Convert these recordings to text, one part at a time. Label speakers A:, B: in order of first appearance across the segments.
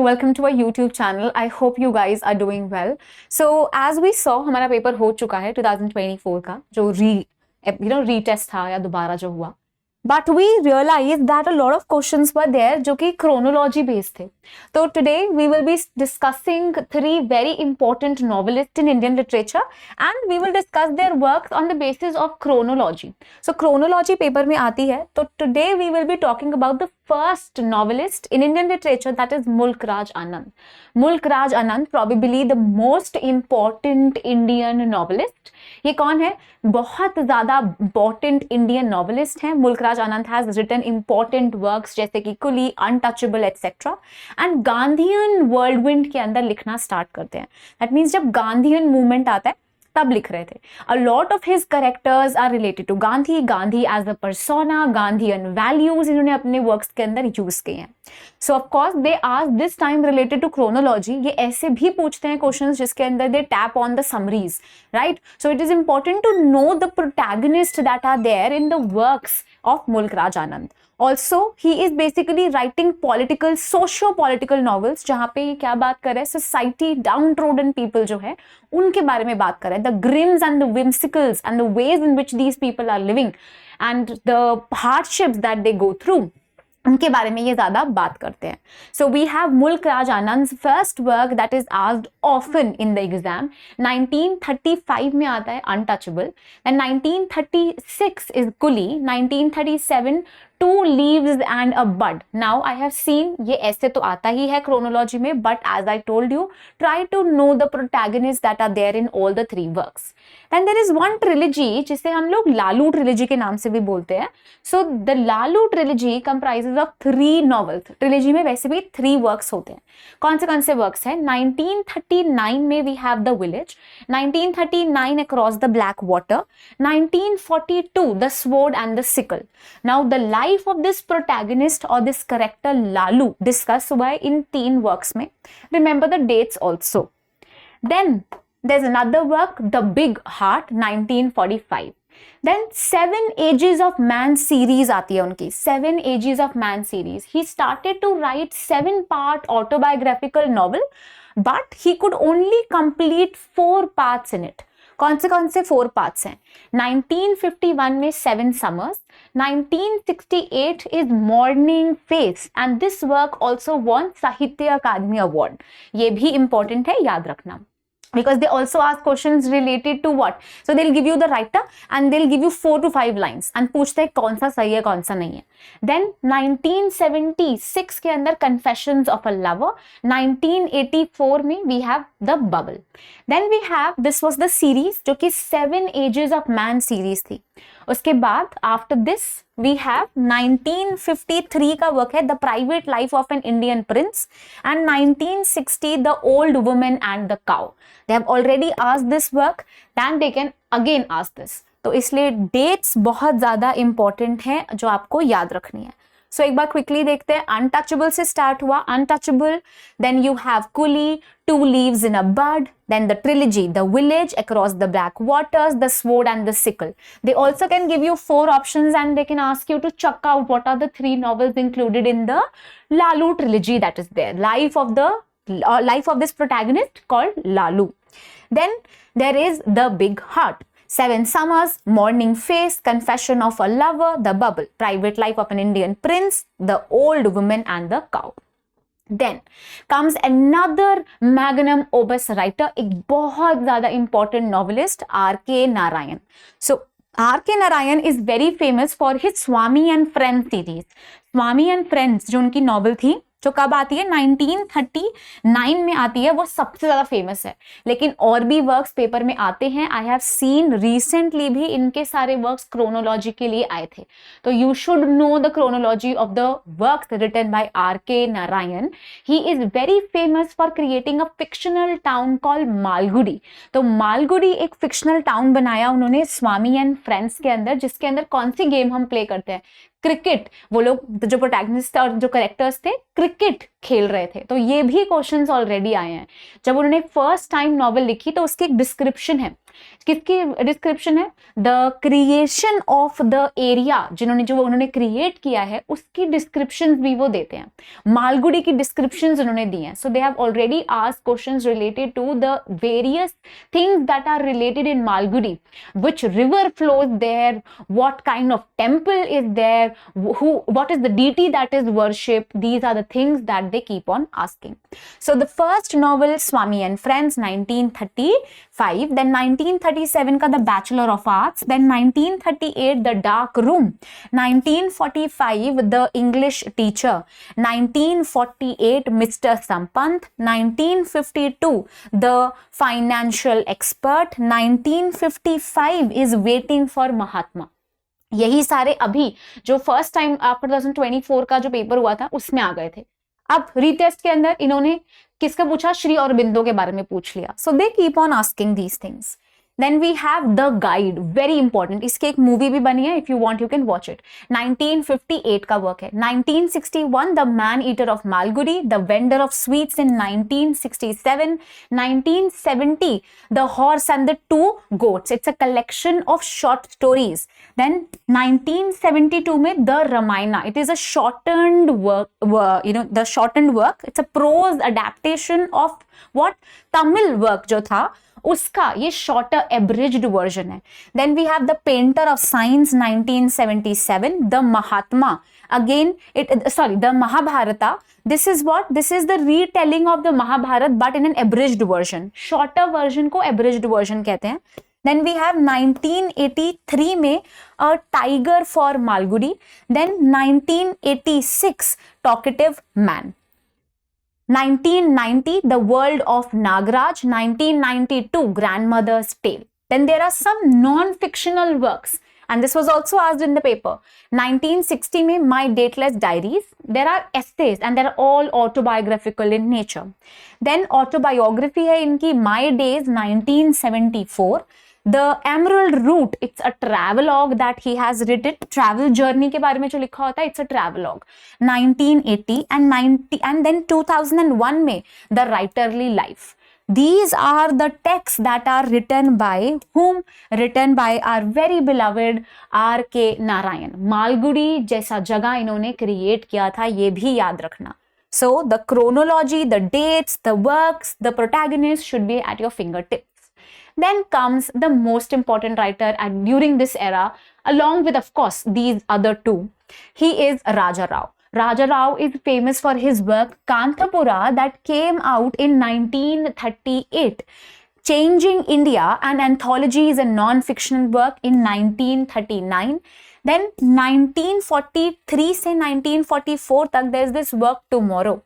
A: welcome to our YouTube channel. I hope you guys are doing well. So as we saw, हमारा paper हो चुका है 2024 का जो रीटेस्ट था या दोबारा जो हुआ. But we realized that a lot of questions were there जो कि chronology based थे. So today we will be discussing 3 very important novelists in Indian literature and we will discuss their works on the basis of chronology. So chronology paper में आती है. तो today we will be talking about the first novelist in Indian literature, that is Mulk Raj Anand. Mulk Raj Anand, probably the most important Indian novelist. ये कौन है? बहुत ज़्यादा important Indian novelist है. मुल्क राज आनंद has written important works जैसे कि coolie, untouchable etc. And Gandhian whirlwind के अंदर लिखना स्टार्ट करते हैं. दैट मीन्स जब गांधीयन मूवमेंट आता है तब लिख रहे थे. A lot of his characters are related to Gandhi, Gandhi as a persona, Gandhian values इन्होंने अपने वर्क्स के अंदर यूज किए हैं. So of course they ask this time related to chronology. ये ऐसे भी पूछते हैं क्वेश्चंस जिसके अंदर they tap on the summaries, right. So it is important to know the protagonist that are there in the works of Mulk Raj Anand. Also, he is basically writing political, socio-political novels जहाँ पे ये क्या बात कर रहे हैं, सोसाइटी, डाउन-ट्रोडन पीपल जो है उनके बारे में बात कर रहे हैं. The grims and the whimsicals and the ways in which these people are living and the hardships that they go through, उनके बारे में ये ज्यादा बात करते हैं. सो we have Mulk Raj Anand first work that is asked often in the exam. 1935 में आता है untouchable, and 1936 is coolie, 1937 two leaves and a bud. Now I have seen, ये ऐसे तो आता ही है क्रोनोलॉजी में, but as I told you, try to know the protagonist that are there in all the 3 works. And there is one trilogy जिसे हम लोग लालू ट्रिलॉजी के नाम से भी बोलते हैं. So the Lalu trilogy comprises of 3 novels. Trilogy में वैसे भी 3 वर्क्स होते हैं. कौन से वर्क्स हैं? 1939 में we have the village, 1939 across the black water, 1942 the sword and the sickle. Now the life of this protagonist और दिस कैरेक्टर लालू डिस्कस हुआ है इन 3 वर्क्स में. Remember the dates also. Then there's another work, The Big Heart, 1945. Then 7 Ages of Man series आती है उनकी. 7 Ages of Man series. He started to write 7-part autobiographical novel, but he could only complete 4 parts in it. कौन से 4 parts हैं? 1951 में 7 Summers, 1968 is Morning Face, and this work also won साहित्य अकादमी award. ये भी important है, याद रखना. Because they also ask questions related to what? So they'll give you the writer and they'll give you 4 to 5 lines and पूछते हैं कौन सा सही है कौन सा नहीं है. Then 1976 के अंदर Confessions of a Lover, 1984 में we have The Bubble. Then we have, this was the series जो कि 7 Ages of Man series थी. उसके बाद आफ्टर दिस वी हैव 1953 का वर्क है the private life of an Indian prince, and 1960 the old women and the cow. They have already asked this work, then they can again ask this. तो इसलिए dates बहुत ज्यादा important है जो आपको याद रखनी है. सो एक बार क्विकली देखते हैं. अनटचेबल से स्टार्ट हुआ, untouchable, then you have coolie, two leaves in a bud, then the trilogy, The Village, Across the Black Waters, The Sword and the Sickle. They also can give you 4 options and they can ask you to check out what are the 3 novels included in the Lalu trilogy that is there. Life of this protagonist called Lalu. Then there is The Big Heart, 7 Summers, Morning Face, Confession of a Lover, The Bubble, Private Life of an Indian Prince, The Old Woman and the Cow. Then comes another magnum opus writer, एक बहुत ज़्यादा important novelist, R.K. Narayan. So R.K. Narayan is very famous for his Swami and Friends series. Swami and Friends जो उनकी novel थी, जो कब आती है 1939 में आती है, वो सबसे ज्यादा फेमस है. लेकिन और भी वर्क्स पेपर में आते हैं. आई हैव सीन रिसेंटली भी इनके सारे वर्क्स क्रोनोलॉजी के लिए आए थे. तो you should know the chronology of the works written by R.K. Narayan. He is very famous for creating a fictional town called Malgudi. तो मालगुडी एक फिक्शनल टाउन बनाया उन्होंने स्वामी एंड फ्रेंड्स के अंदर, जिसके अंदर कौन सी गेम हम प्ले करते हैं? क्रिकेट. वो लोग जो प्रोटैगनिस्ट और जो कैरेक्टर्स थे क्रिकेट खेल रहे थे, तो ये भी क्वेश्चंस ऑलरेडी आए हैं। जब उन्होंने फर्स्ट टाइम नॉवेल लिखी तो उसकी एक डिस्क्रिप्शन है, किसकी डिस्क्रिप्शन है, the creation of the area, जो उन्होंने क्रिएट किया है उसकी डिस्क्रिप्शन भी वो देते हैं, मालगुडी की डिस्क्रिप्शन उन्होंने दी हैं। So they have already asked questions related to the various things that are related in Malgudi, which river flows there, what kind of temple is there, what is the deity that is worshipped. These are the things that they keep on asking. So the first novel, Swami and Friends, 1935, then 1937 ka The Bachelor of Arts, then 1938 The Dark Room, 1945 The English Teacher, 1948 Mr. Sampant, 1952 The Financial Expert, 1955 is Waiting for Mahatma. यही सारे अभी जो first time आपका 2024 का जो paper हुआ था उसमें आ गए थे। अब रीटेस्ट के अंदर इन्होंने किसका पूछा, श्री अरबिंदो के बारे में पूछ लिया। So they keep on asking these things. Then we have the guide, very important, इसकी एक मूवी भी बनी है, if you want you can watch it. 1958 का वर्क है। 1961 the man eater of Malgudi, the vendor of sweets in 1967, 1970 the horse and the two goats, it's a collection of short stories. Then 1972 में the Ramayana, it is a shortened work, the shortened work, it's a prose adaptation of what Tamil work जो था उसका ये shorter abridged version है। Then we have the Painter of Science 1977, the Mahatma, again the Mahabharata, this is what, this is the retelling of the Mahabharata but in an abridged version, shorter version को abridged version कहते हैं। Then we have 1983 में A Tiger for Malgudi, then 1986 Talkative Man, 1990 The World of Nagraj, 1992 Grandmother's Tale. Then there are some non-fictional works and this was also asked in the paper. 1960 में My Dateless Diaries, there are essays and they are all autobiographical in nature. Then autobiography है इनकी My Days 1974. The Emerald Route, it's a travelogue that he has written, travel journey के बारे में जो लिखा होता है, it's a travelogue, 1980 and then 2001 में The Writerly Life. These are the texts that are written by whom? Written by our very beloved R.K. Narayan. Malgudi जैसा जगह इन्होंने क्रिएट किया था, ये भी याद रखना. So the chronology, the dates, the works, the protagonists should be at your fingertips. Then comes the most important writer during this era, along with, of course, these other two. He is Raja Rao. Raja Rao is famous for his work Kanthapura that came out in 1938. Changing India, an anthology is a non-fictional work in 1939. Then 1943 से 1944 तक there is this work Tomorrow.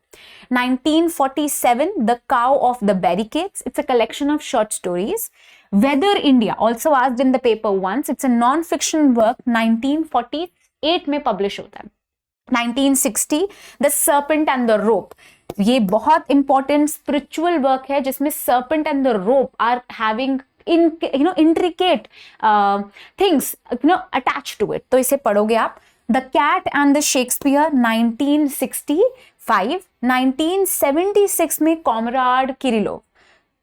A: 1947 The Cow of the Barricades, it's a collection of short stories. Weather India, also asked in the paper once, it's a non-fiction work, 1948 में publish होता है. 1960 The Serpent and the Rope, ये बहुत important spiritual work है जिसमें serpent and the rope are having intricate things attached to it, तो इसे पढ़ोगे आप. The Cat and the Shakespeare 1965. 1976 में Comrade Kirillov.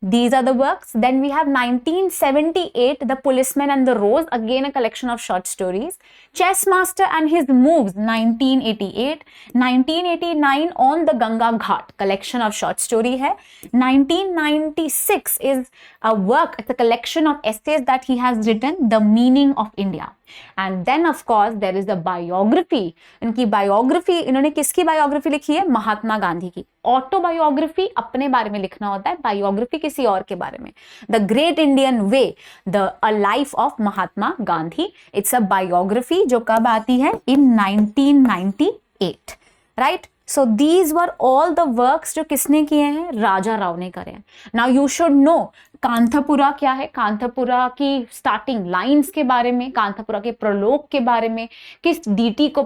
A: These are the works. Then we have 1978 The Policeman and the Rose, again a collection of short stories. Chess Master and His Moves 1988. 1989 On the Ganga Ghat, collection of short story है. 1996 is a work, it's a collection of essays that he has written, The Meaning of India. And then of course there is the biography. इनकी biography, इन्होंने किसकी biography लिखी है? महात्मा गांधी की. Autobiography अपने बारे में लिखना होता है, biography किसी और के बारे में. The Great Indian Way, A Life of Mahatma Gandhi. It's a biography जो कब आती है? In 1998. Right? So these were all the works जो किसने किए हैं? राजा राव ने करे हैं. Now you should know Kanthapura क्या है, कांथापुरा की स्टार्टिंग लाइंस के बारे में, कांथापुरा के प्रलोक के बारे में, किस डीटी को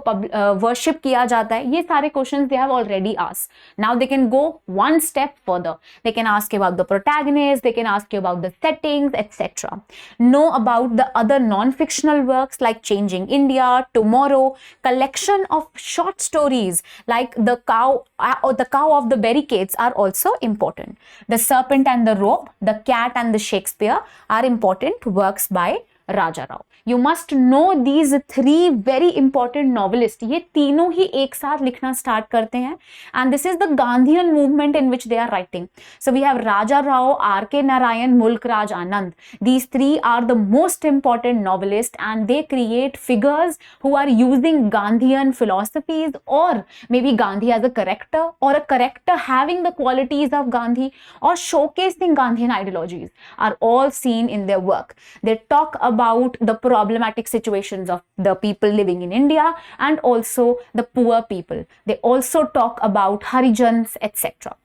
A: वर्शिप किया जाता है, ये सारे questions they have already asked. Now they can go one step further. They can ask about the protagonist, they can ask you about the settings etcetera. Know about the other non fictional works like changing India, tomorrow, collection of short stories like the cow or the cow of the barricades are also important. The serpent and the rope, the cat and the Shakespeare are important works by Raja Rao. You must know these three very important novelists. ये तीनों ही एक साथ लिखना start करते हैं and this is the Gandhian movement in which they are writing. So we have Raja Rao, R.K. Narayan, Mulk Raj Anand. These three are the most important novelists and they create figures who are using Gandhian philosophies or maybe Gandhi as a character or a character having the qualities of Gandhi or showcasing Gandhian ideologies are all seen in their work. They talk about the problematic situations of the people living in India and also the poor people. They also talk about Harijans, etc.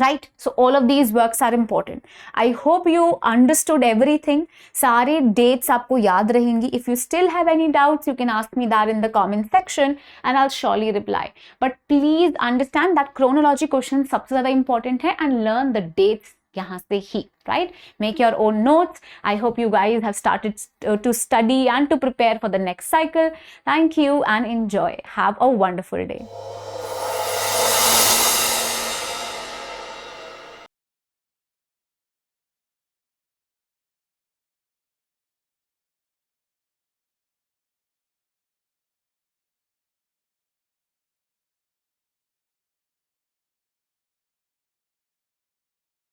A: Right? So all of these works are important. I hope you understood everything. सारे dates आपको याद रहेंगी. If you still have any doubts, you can ask me that in the comment section and I'll surely reply. But please understand that chronology question सबसे ज़्यादा important है and learn the dates यहाँ से ही. Right? Make your own notes. I hope you guys have started to study and to prepare for the next cycle. Thank you and enjoy. Have a wonderful day.